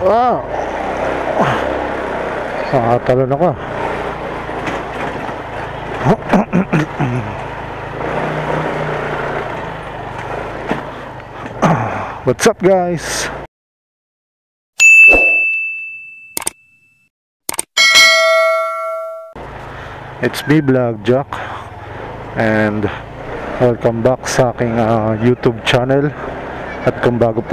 Wow! Talon ako. What's up, guys? It's me, Vlog Jack, and welcome back sa aking YouTube channel. At kung bago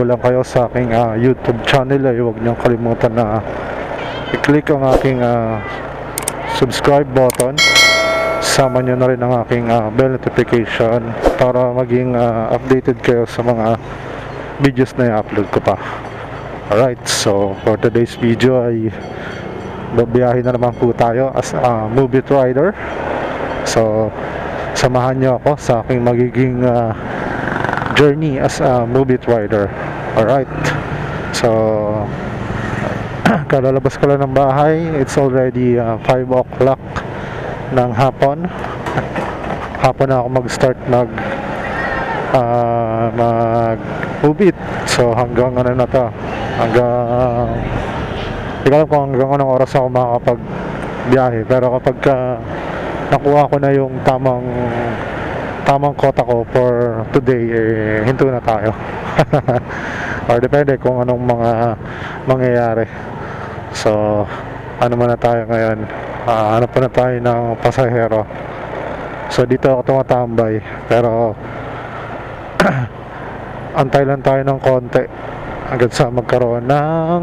lang kayo sa aking YouTube channel, ay huwag niyong kalimutan na i-click ang aking subscribe button. Sama niyo na rin ang aking bell notification para maging updated kayo sa mga videos na i-upload ko pa. Alright, so for today's video ay babiyahin na naman po tayo as a movie rider. So samahan niyo ako sa aking magiging journey as a movie rider. Alright, so kalalabas ko lang ng bahay. It's already 5 o'clock ng hapon. Hapon na ako mag-start mag movie. So hanggang ano na to, hanggang hindi ko alam kung hanggang anong oras ako makakapagbiyahe, pero kapag nakuha ko na yung tamang quota ko for today, hinto na tayo. Or depende kung anong mga mangyayari. So ano muna tayo ngayon, hanap pa na tayo ng pasahero. So dito ako tumatambay, pero antay lang tayo ng konti hanggang sa magkaroon ng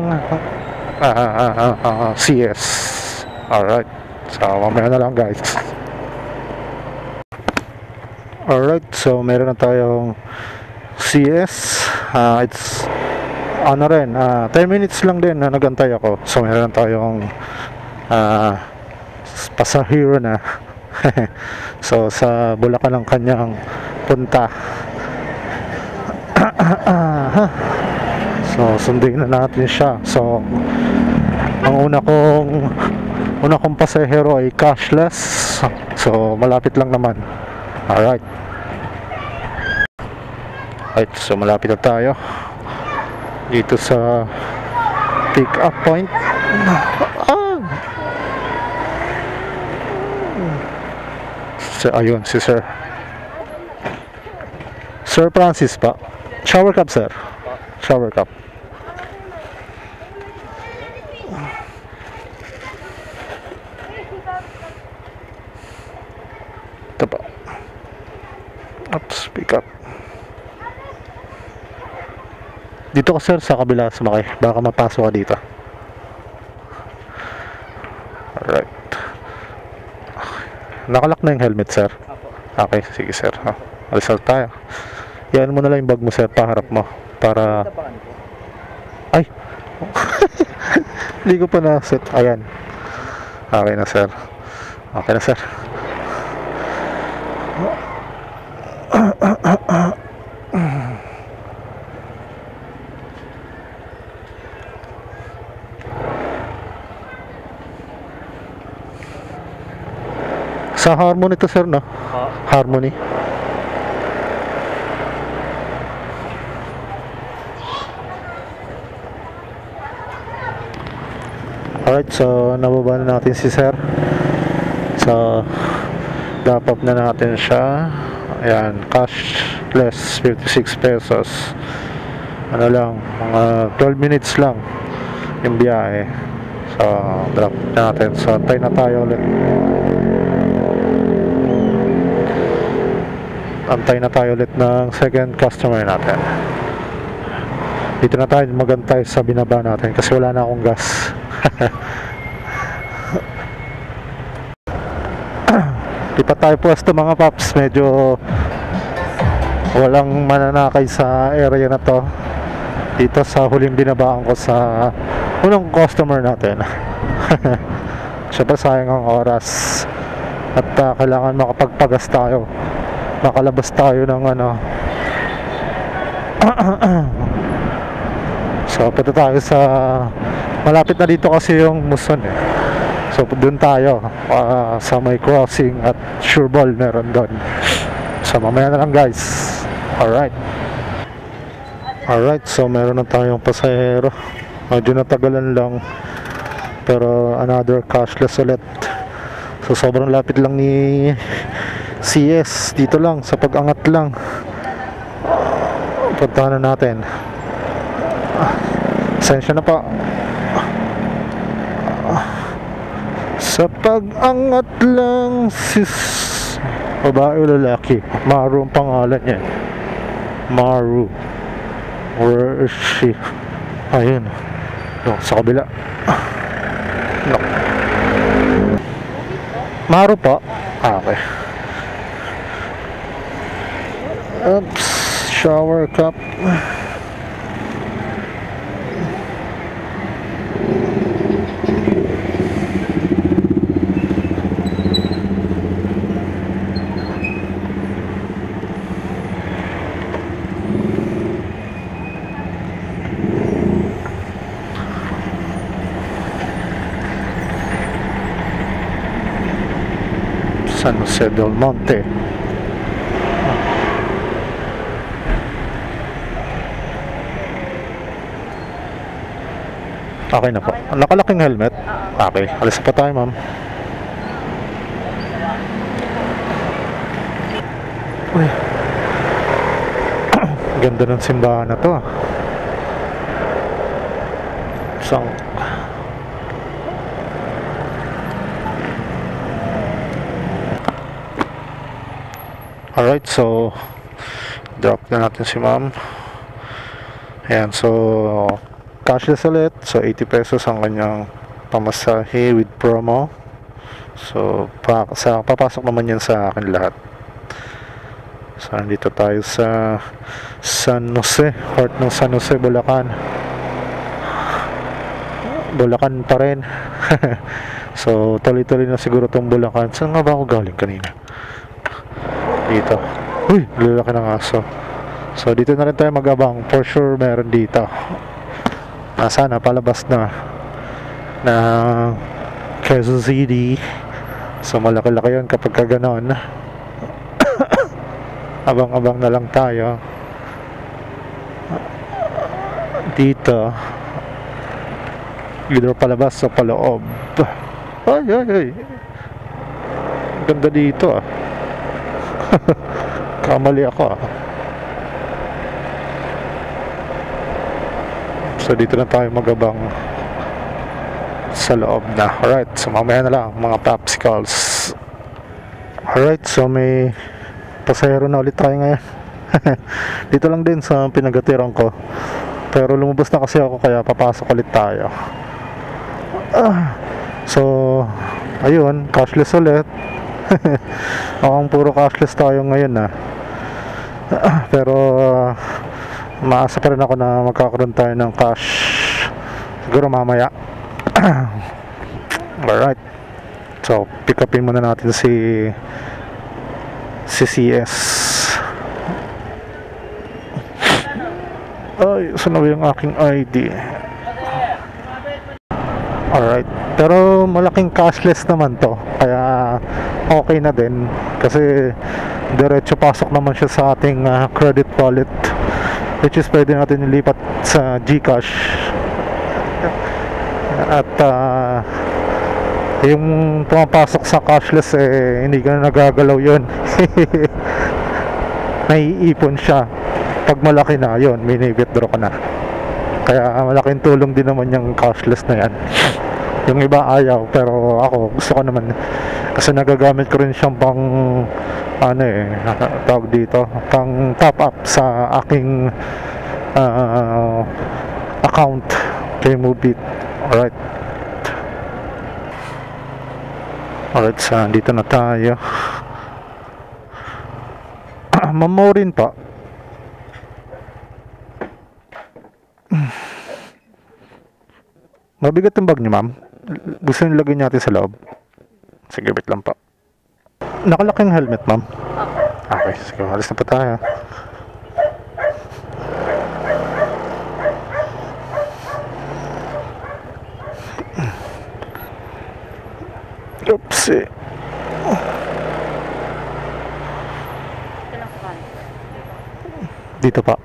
CS. Alright, so mamaya na lang, guys. Alright, so meron na tayong CS. It's ano rin, 10 minutes lang din na nagantay ako. So meron na tayong pasahero na. So sa Bulacan ang kanyang punta. So sundin na natin siya. So ang una kong pasahero ay cashless. So malapit lang naman. Alright. Alright, so malapit na tayo dito sa pick up point. So, ayun si Sir Francis pa. Shower cup, sir. Shower cup. Ito pa. Oops, pick up. Dito ka, sir, sa kabila sumakay. Baka mapasok ka dito. Alright. Nakalak na yung helmet, sir. Okay, sige, sir. Alisal tayo. Yan mo na lang yung bag mo, sir, paharap mo. Para... Ay! Hindi ko pa na-set. Ayan. Okay na, sir. Okay na, sir. Sa Harmony to, sir, no? Harmony. Alright, so nababa na natin si sir. So drop off na natin siya. Ayan, cashless 56 pesos. Ano lang, mga 12 minutes lang yung biyahe. So drop natin. So antay na tayo ulit. Antay na tayo ulit ng second customer natin. Dito na tayo magantay sa binaba natin kasi wala na akong gas. Di pa tayo pwesto, mga paps. Medyo walang mananakay sa area na to. Dito sa huling binabaan ko sa unang customer natin. Siyempre sayang ang oras. At kailangan makapagpagas tayo. Makalabas tayo ng ano. So punta tayo sa malapit na dito kasi yung Muson eh. So doon tayo sa may crossing at Sureball meron doon. So mamaya na lang, guys. Alright. Alright, so meron na tayong pasahero. Medyo natagalan lang. Pero another cashless ulit. So sobrang lapit lang ni CS. Dito lang, sa pag-angat lang. Puntahan na natin. Pasensya na pa. Sa pag-angat lang, sis. Babae o lalaki? Maru ang pangalan niya. Maru. Where is she? Ayun. No, sa kabila. No. Maru po. Okay. Oops. Shower cup. San Jose del Monte. Okay na po. Nakalaking helmet. Okay. Alis pa tayo, ma'am. Uy. Ganda ng simbahan na to. Isang alright, so drop na natin si ma'am. Ayan, so cashless ulit. So 80 pesos ang kanyang pamasahe with promo. So papasok naman yan sa akin lahat. So nandito tayo sa San Jose, port ng San Jose, Bulacan. Bulacan pa rin. So tuloy-tuloy na siguro tong Bulacan. Saan nga ba ako galing kanina? Dito. Uy, lalaki ng aso. So dito na rin tayo mag-abang. For sure meron dito. Sana palabas na Quezon City. So malaki-laki yun kapag ka ganon. Abang-abang na lang tayo dito. Either palabas o paloob. Ay, ay, ay. Ganda dito ah. Kamali ako ah. So dito na tayo magabang sa loob na. Alright, so mamaya na lang mga popsicles. Alright, so may pasahero na ulit tayo ngayon. Dito lang din sa pinagatiran ko. Pero lumabas na kasi ako kaya papasok ulit tayo. So ayun, cashless ulit. Ang puro cashless tayo ngayon na. Pero maasa pa rin ako na magkakaroon tayo ng cash siguro mamaya. Alright, so pick upin muna natin si CS. Ay, saan na yung aking ID? Alright, pero malaking cashless naman to, kaya okay na din kasi diretso pasok naman siya sa ating credit wallet, which is pwede natin ilipat sa GCash. At yung pumapasok sa cashless hindi ka na nagagalaw yun. Naiipon siya. Pag malaki na yun, mini-withdraw ka na. Kaya malaking tulong din naman yung cashless na yan. Yung iba ayaw, pero ako gusto ko naman kasi nagagamit ko rin siyang pang tawag dito, pang top up sa aking account kay Mobit. Alright. Alright, so dito na tayo. Mamo rin pa. Mabigat yung bag niyo, ma'am. Gusto nyo lagyan natin sa loob? Sige, wait lang pa. Nakalaking helmet, ma'am. Okay, sige, alis na pa tayo. Oops. Dito pa.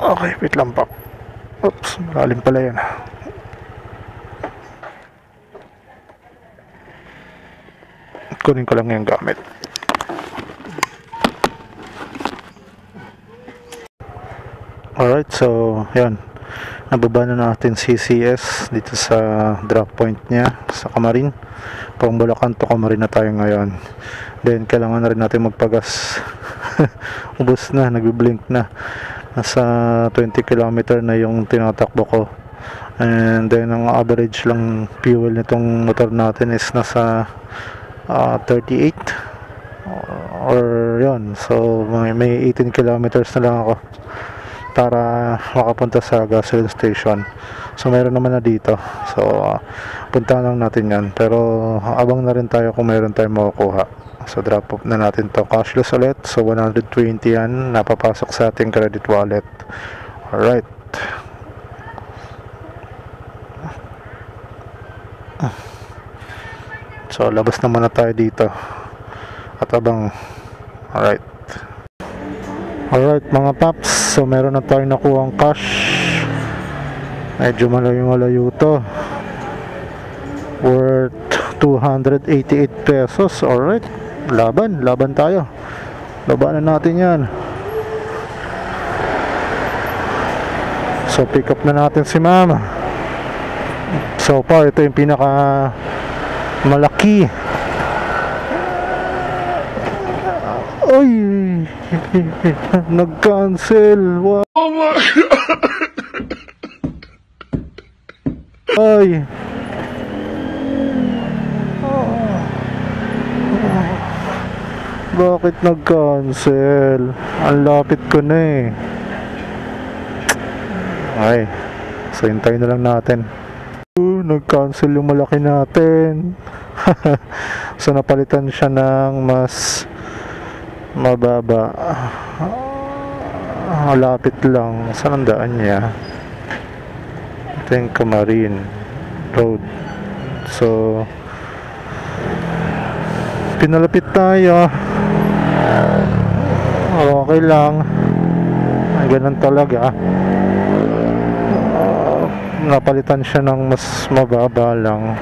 Okay, wait lang po. Oops, malalim pala yan. Kunin ko lang yung gamit. Alright, so yan, nababa na natin CCS dito sa drop point niya sa Camarin. Pang Bulacan to Camarin na tayo ngayon. Then kailangan na rin natin magpagas. Ubos na, nagbi-blink na. Nasa 20 km na yung tinatakbo ko. And then ang average lang fuel nitong motor natin is nasa 38 or yon. So may 18 kilometers na lang ako para makapunta sa gasoline station. So meron naman na dito, so punta lang natin yan, pero abang na rin tayo kung meron tayong makukuha. So drop off na natin to cashless ulit. So 120 yan napapasok sa ating credit wallet. Alright, so labas naman na tayo dito at abang. Alright, mga paps, so meron na tayong nakuhang cash. Medyo malayo to, worth 288 pesos. Alright, laban tayo, labanan natin yan. So pick up na natin si mama. So far ito yung pinaka malaki. Ay, nag-cancel. Wow. Oh my God. Ay. Bakit nag-cancel? Ang lapit ko na eh. Ay, so hintayin na lang natin. Nag-cancel yung malaki natin. So napalitan siya ng mas mababa. Malapit lang. Saan ang daan niya? Ito yung Camarin Road. So pinalapit tayo. Okay lang. Ganun talaga. Napalitan siya ng mas mababa lang.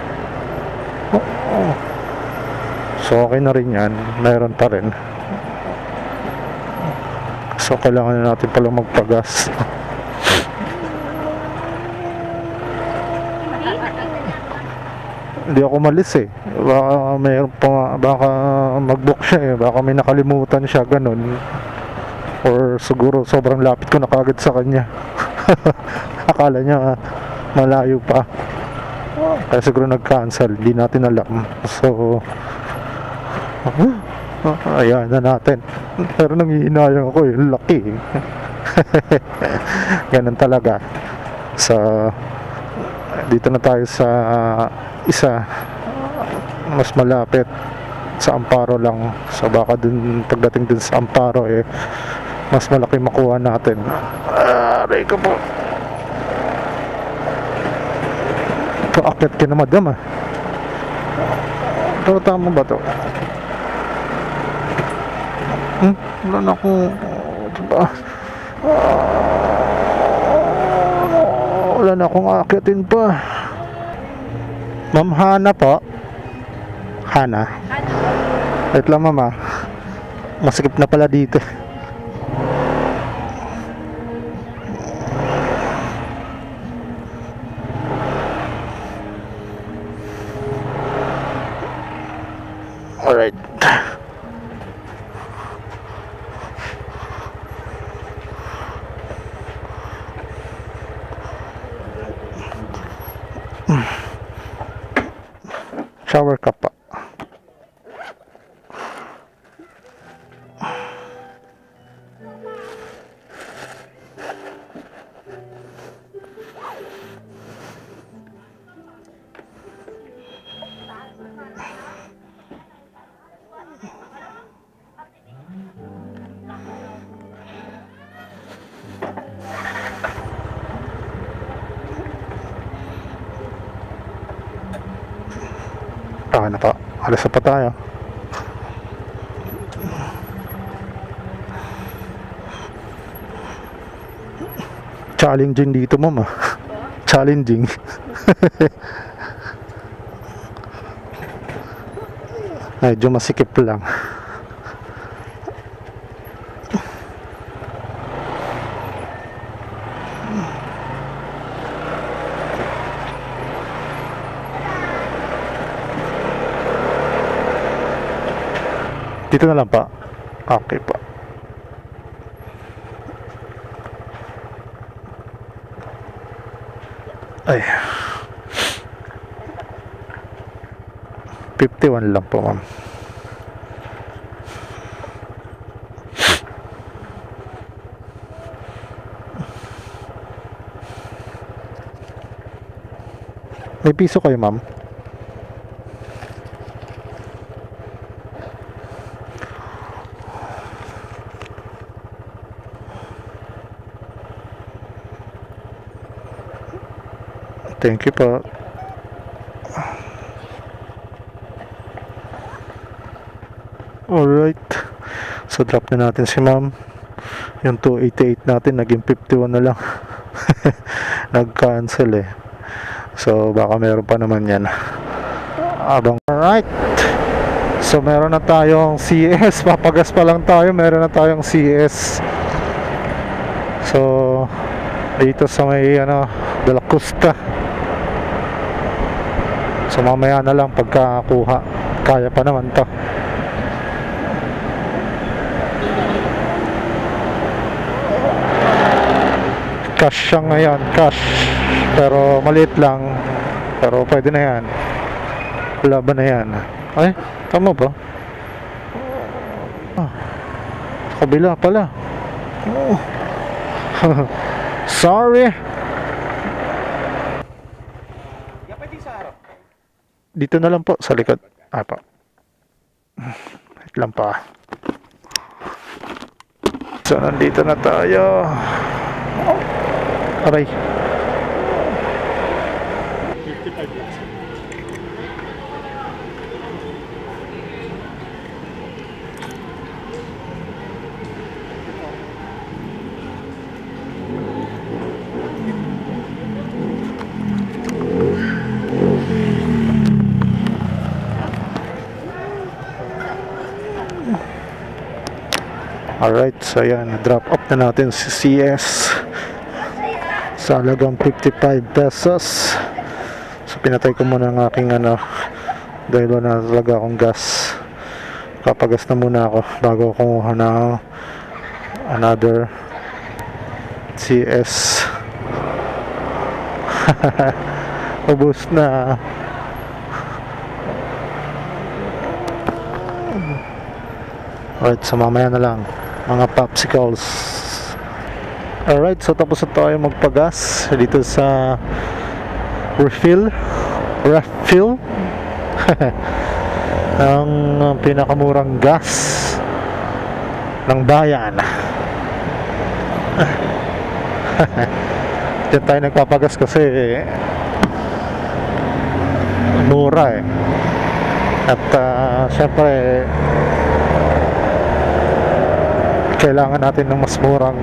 So okay na rin yan. Meron pa rin. So kailangan na natin palang magpagas. Hindi ako malis eh. Baka mayroon pa, baka mag-book siya eh. Baka may nakalimutan siya, ganun. Or siguro sobrang lapit ko na kagad sa kanya. Akala niya malayo pa. Kaya siguro nag-cancel. Hindi natin alam. So ayan na natin. Pero nangihinayang ako eh. Laki. Ganun talaga. So dito na tayo sa isa mas malapit sa Amparo lang. So baka dun, pagdating dun sa Amparo eh mas malaki makuha natin. Aray ko po. Paakyat ka na madam ah. Pero tama ba to? Wala na akong diba? Wala na akong aakyatin pa. Ma'am Hana po. Hana. Wait lang mama. Masikip na pala dito. Alright. Shower ka pa. Na pa, alas na pa tayo. challenging dito, ma'am, ah. Challenging. Medyo masikip lang. Dito na lang pa. Okay pa. Ay. 51 lang po, ma'am. May piso kayo, ma'am? Thank you po. Alright. So drop na natin si ma'am. Yung 288 natin naging 51 na lang. Nag-cancel eh. So baka meron pa naman yan. Alright. So meron na tayong CS. Papagas pa lang tayo. Meron na tayong CS. So dito sa may De La Costa. So mamaya na lang pagkakuha. Kaya pa naman to. Cash siya ngayon, cash. Pero maliit lang. Pero pwede na yan. Wala ba na yan? Ay, tama ba? Kabila pala. Oh. Sorry. Dito na lang po sa likod. Pa. Wait lang pa. So nandito na tayo. Aray. 55 lang. Alright, so yan, drop up na natin si CS sa halagang 55 pesos. So pinatay ko muna ang aking dahil wala na talaga akong gas. Papagas na muna ako bago kumuha ng another CS. Ubus na. Alright, so mamaya na lang mga popsicles. Alright, so tapos na tayo magpagas dito sa refill ang pinakamurang gas ng bayan. Diyan tayo nagpapagas kasi mura eh. At syempre kailangan natin ng mas murang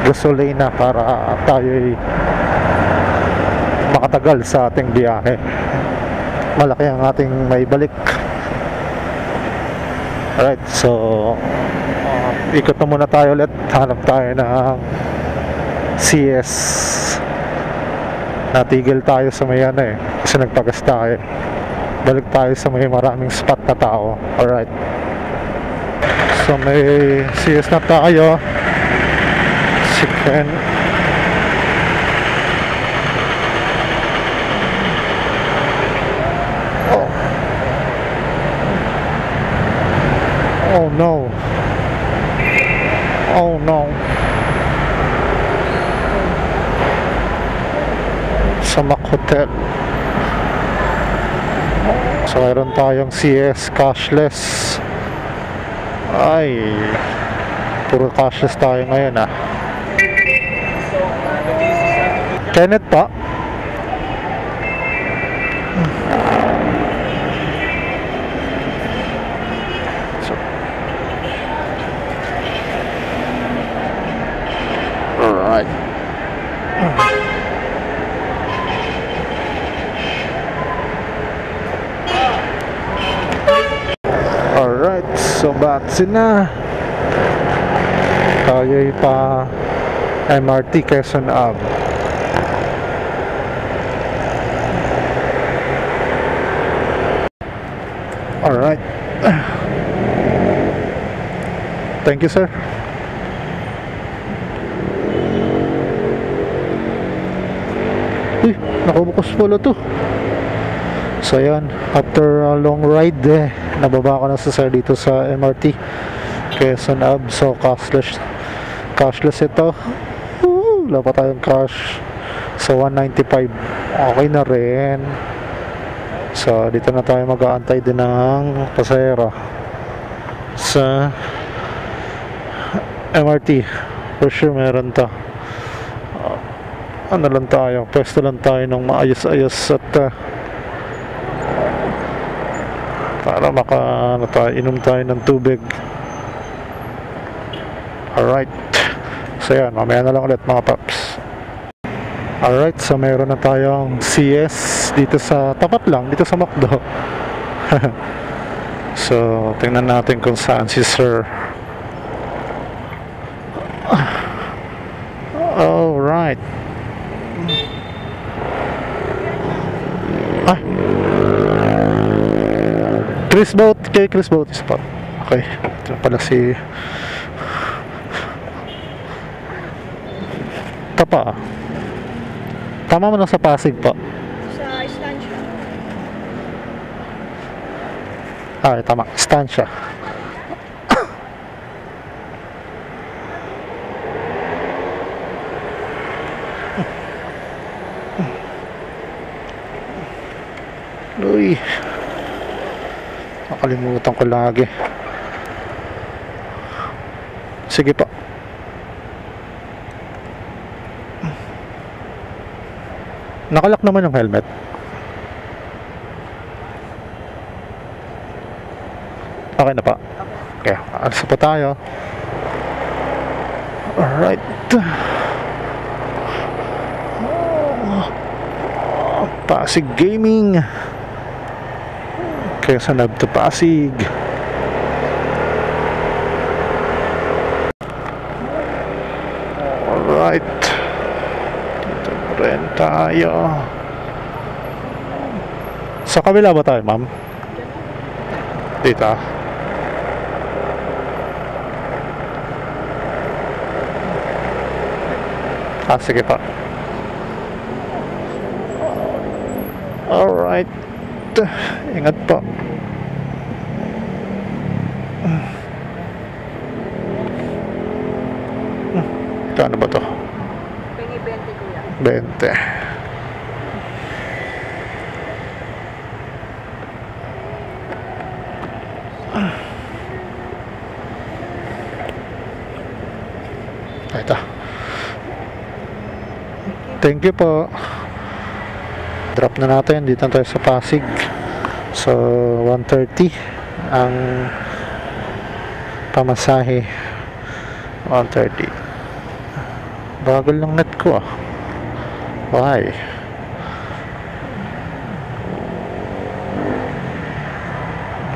gasolina para tayo'y makatagal sa ating biyahe. Malaki ang ating maibalik. Alright, so ikot na muna tayo ulit. Hanap tayo ng CS. Natigil tayo sa may kasi nagpagas tayo. Balik tayo sa may maraming spot na tao. Alright, so may CS na tayo. Chicken. Oh no. Oh no. Sa Mac Hotel. So mayroon tayong CS cashless. Ay, puro cashless tayo ngayon Kenneth pa. So, alright. So batsin na. Tayo'y pa MRT Quezon Ave. Alright. Thank you, sir. Uy, nakabukas pala to. So yan, after a long ride nababa ko na sa sir dito sa MRT Quezon Ave. So cashless ito. Wala pa tayong cash. So 195, okay na rin. So dito na tayo mag-aantay din ng pasahero sa MRT. For sure meron to. Ano lang tayo, pwesto lang tayo ng maayos-ayos at para inom tayo ng tubig. Alright, so yan, mamaya na lang ulit mga paps. Alright, so meron na tayong CS dito sa tapat lang, dito sa McDo. So tingnan natin kung saan si sir. Alright. Chris Boat spot. Okay, ito pala si Tapa. Tama mo lang sa Pasig po. Sa Estancia. Tama, Estancia. Uy, nakalimutan ko lagi. Sige pa. Nakalak naman yung helmet. Okay na pa. Okay, alis pa tayo. Alright. Pasig Gaming. Quezon Ave to Pasig. Alright, dito rin tayo. Sa kabila ba tayo, ma'am? Dito. Sige pa. Alright, ingat po. Ano ba to? Pengi 20 kuya. 20. Ito. Thank you po. Drop na natin. Dito tayo sa Pasig. So 130 ang pamasahe. 130. Bagal lang net ko Why?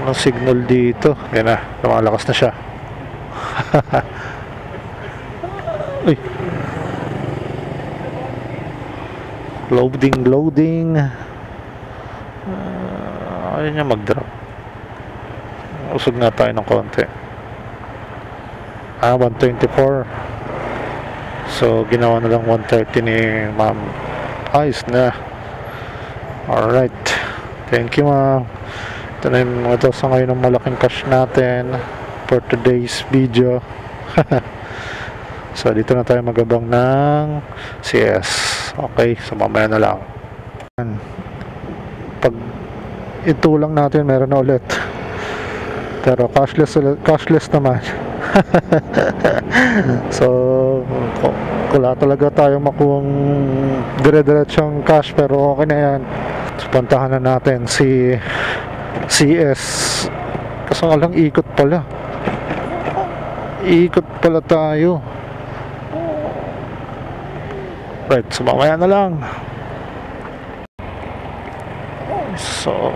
Walang signal dito. Yan na, lumalakas na siya. Uy. Loading. Ayaw niya mag-drop. Usog na tayo ng konti. 124. So ginawa na lang 130 ni ma'am. Ayos na. Alright, thank you ma'am. Ito na yung ito sa ngayon ng malaking cash natin for today's video. So dito na tayo magabang ng CS. Okay, so mamaya na lang. Pag ito lang natin meron na ulit, pero cashless naman. So wala talaga tayong makuhang dire-diretsong cash, pero okay na yan. So puntahan na natin si CS. Kaso walang ikot pala tayo. Right, so mamaya na lang. So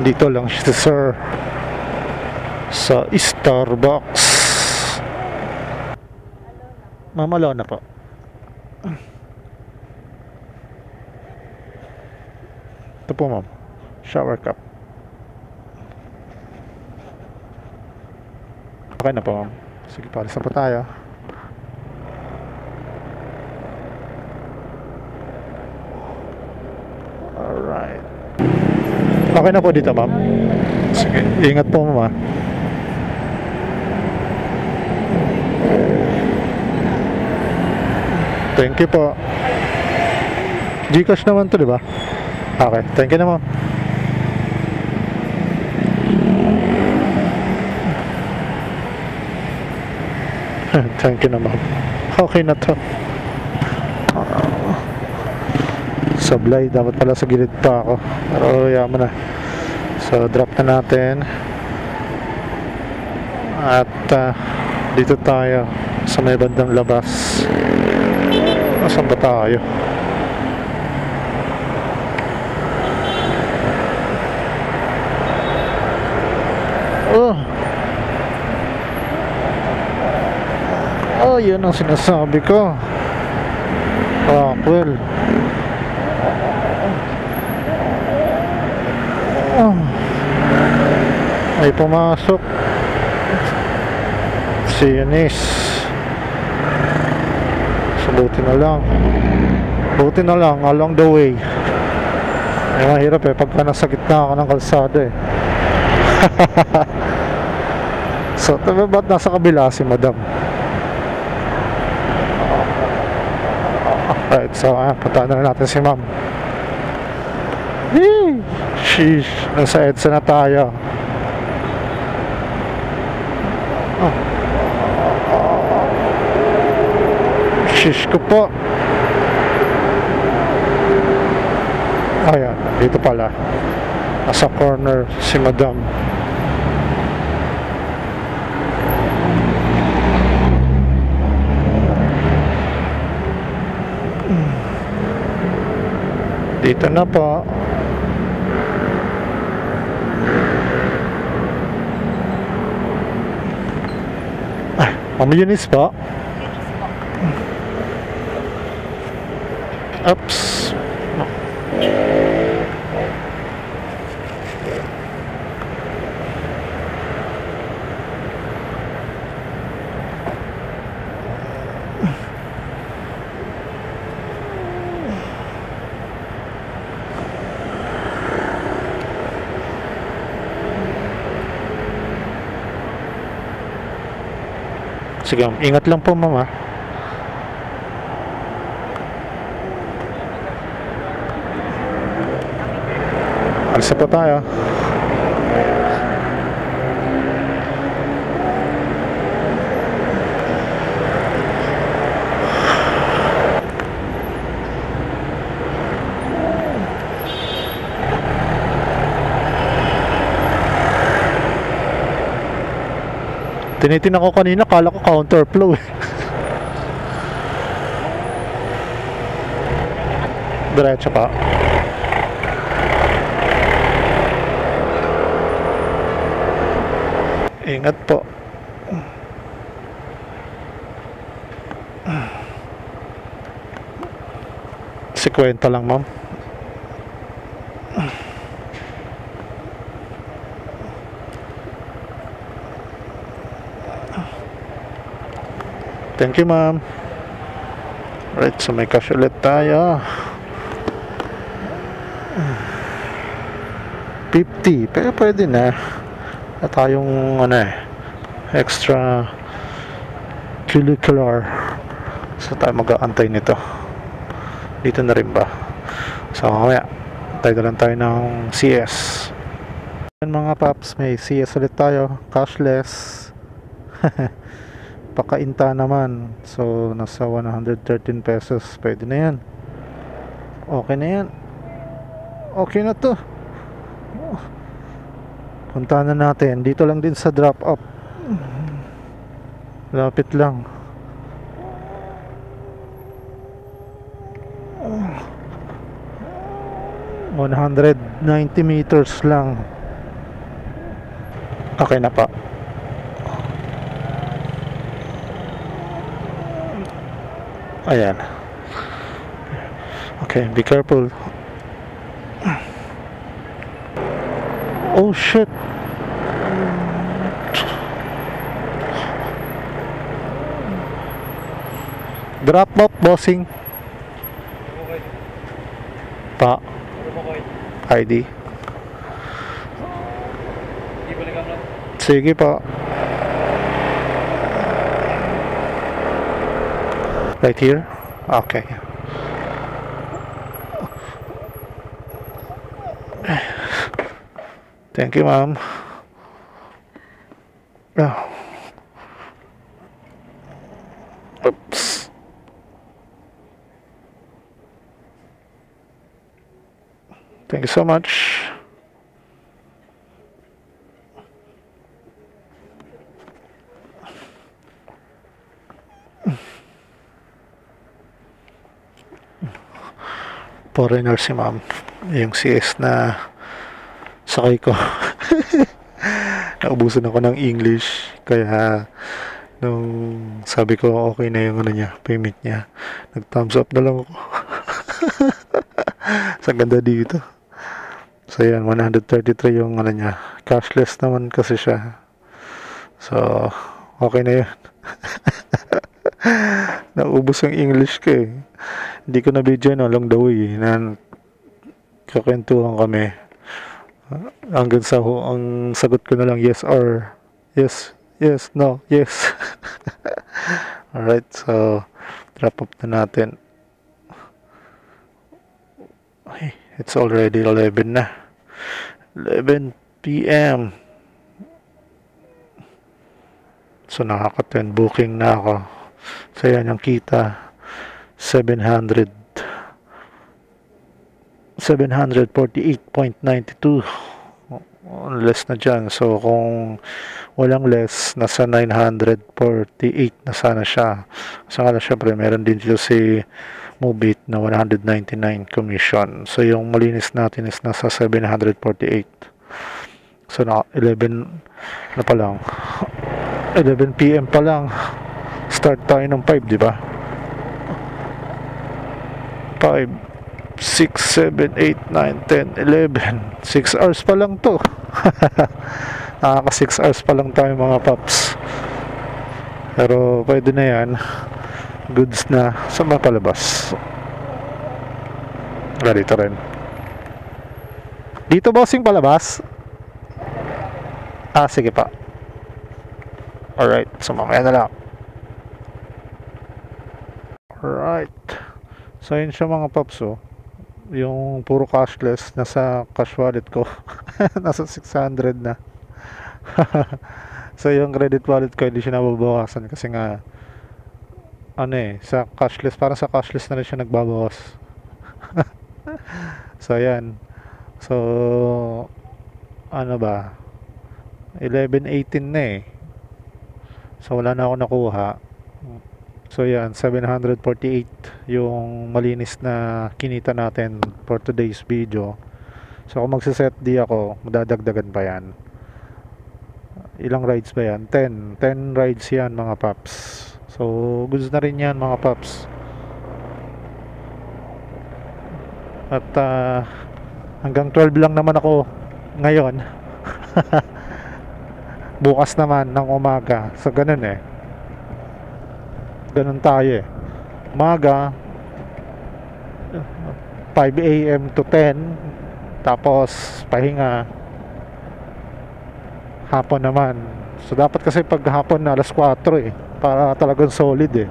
dito lang si sir. sa Starbucks. Mamalaw na po. Ito po ma'am, shower cup. Okay na po ma'am. Sige, palis na po tayo. Alright. Okay na po dito ma'am. Sige, ingat po ma'am ah. Thank you po. Gcash naman to, di ba? Okay, thank you naman. Thank you naman. Okay na to. Sablay, dapat pala sa gilid pa ako. Pero yaman na. So, drop na natin. At dito tayo sa may bandang labas. Nasaan ba tayo? Oh, yun ang sinasabi ko. Rockwell. May pumasok. Si Eunice. So, buti na lang along the way. Ay mahirap pagka nasa gitna ako ng kalsada So, ba't nasa kabila si madam? Right, so puntaan na natin si ma'am. Sheesh, nasa EDSA na tayo. Shish ko po. Ayan, dito pala. Nasa corner si madam. Dito na po. Ma'am Eunice po. Oops. Sige, ingat lang po mama. Alis pa tayo. Tinitingnan ko kanina, kala ko counterflow Diretso pa. Ingat po. Sikwenta lang ma'am. Thank you ma'am. Right, so may cash ulit tayo. 50, pero pwede na. At tayong extra curricular. So tayo mag-aantay nito. Dito na rin ba? So mamaya tayo lang tayo ng CS. Yan mga paps, may CS ulit tayo. Cashless. Pakainta naman. So nasa 113 pesos. Pwede na yan. Okay na yan. Okay na to. Punta na natin. Dito lang din sa drop up. Lapit lang. Oh, 190 meters lang. Okay na pa. Ayan. Okay, be careful. Oh shit. Drop off, bossing. Pa. ID. Sige pa. Right here? Okay. Thank you, ma'am. Oh. Oops. Thank you so much. Foreigner si ma'am. Yung CS na sakay ko. Naubusan ako ng English. Kaya nung sabi ko okay na yung ano niya, payment niya, nag thumbs up na lang ako. Sa ganda dito. So yan, 133 yung ano niya. Cashless naman kasi siya. So okay na yun. Naubos yung English ko eh. Hindi ko na video no, along the way na kakwentuhan kami. Hanggang sa ang sagot ko na lang yes or yes, yes, no, yes. Alright, so wrap up na natin. Ay, it's already 11 na. 11 p.m. So nakaka-10 booking na ako. So yan yung kita. 748.92 less na dyan. So kung walang less, nasa 948 na sana siya. So nga syempre meron din dito si Mobit na 199 commission. So yung malinis natin is nasa 748. So na 11 na pa lang. 11 p.m. pa lang. Start tayo ng 5, di ba? 5, 6, 7, 8, 9, 10, 11. 6 hours pa lang to. Nakaka 6 hours pa lang tayo mga paps. Pero pwede na yan. Goods na sa mga palabas. Dito rin. Dito bossing palabas? Ah, sige pa. Alright, so mamaya na lang. Alright. So yun siya mga paps oh. Yung puro cashless nasa cash wallet ko. Nasa 600 na. So yung credit wallet ko hindi siya nababawasan kasi nga ano eh, sa cashless, para sa cashless na rin siya nagbabawas. So ayan. So ano ba, 11:18 na eh. So wala na ako nakuha. So yan, 748 yung malinis na kinita natin for today's video. So kung magsiset di ako, madadagdagan pa yan. Ilang rides ba yan? 10 rides yan mga paps. So goods na rin yan mga paps. At hanggang 12 lang naman ako ngayon. Bukas naman ng umaga. So ganun eh. Ganun tayo eh. Umaga 5 a.m. to 10. Tapos pahinga hapon naman. So dapat kasi pag hapon na alas 4 eh, para talagang solid eh,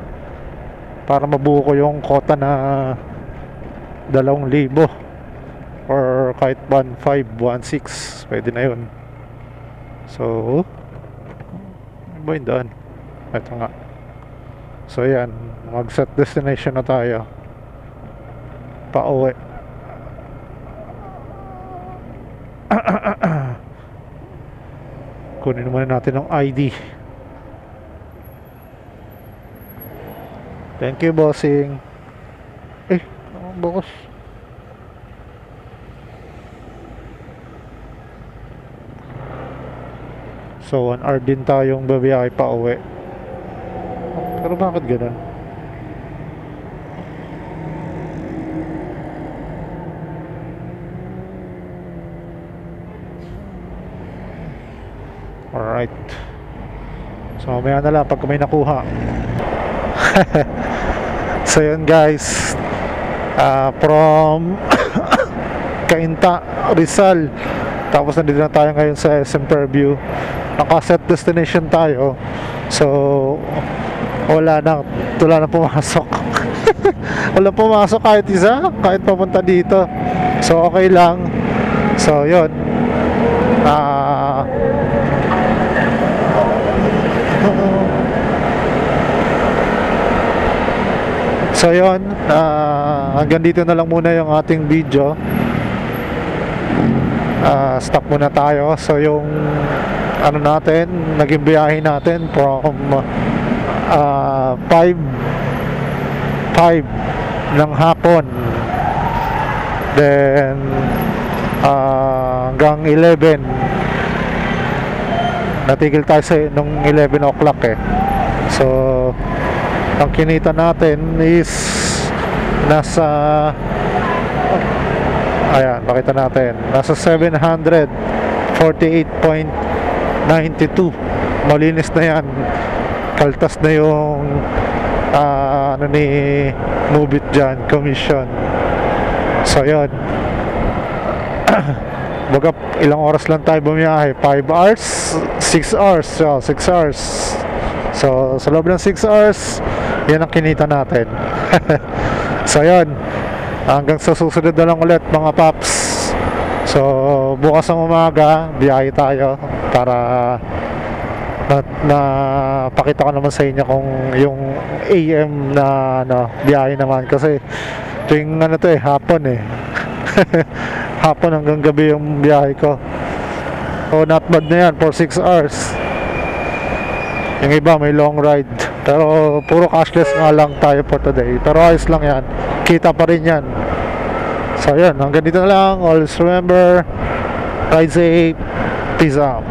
para mabuo ko yung quota na 2,000 or kahit 1,500, 1,600 pwede na yun. So ano ba yun doon? Ito nga. So yan, mag-set destination na tayo. Pa-uwi. Kunin muna natin ng ID. Thank you, bossing. Eh, bukas. So 1 hour din tayong babiyahe pa uwi. Pero bakit ganun? Alright. So mamaya na lang pag may nakuha. So yun guys, from Cainta, Rizal, tapos nandito na tayo ngayon sa SM Fairview. Naka-set destination tayo. So wala na pumasok. Wala pumasok kahit isa, kahit papunta dito. So okay lang. So yun, so yun, hanggang dito na lang muna yung ating video. Stop muna tayo. So yung ano natin, naging biyahe natin from 5 ng hapon, then hanggang 11. Natigil tayo nung 11 o'clock eh. So ang kinita natin is nasa, ayan, pakita natin, nasa 748.92. Malinis na yan. Kaltas na yung ano ni Mubit dyan, commission. So yun. Baga ilang oras lang tayo bumiyahe, 5 hours, 6 hours. So 6 hours. So sa loob ng 6 hours, yan ang kinita natin. So yun, hanggang sa susunod na lang ulit mga paps. So bukas ng umaga biyahe tayo para na pakita ko naman sa inyo kung yung AM na biyahe naman, kasi tuwing ano to hapon hapon hanggang gabi yung biyahe ko. So not bad na yan for 6 hours. Yung iba may long ride, pero puro cashless nga lang tayo for today, pero ayos lang yan, kita pa rin yan. So yun, hanggang dito na lang. Always remember, ride safe, peace out.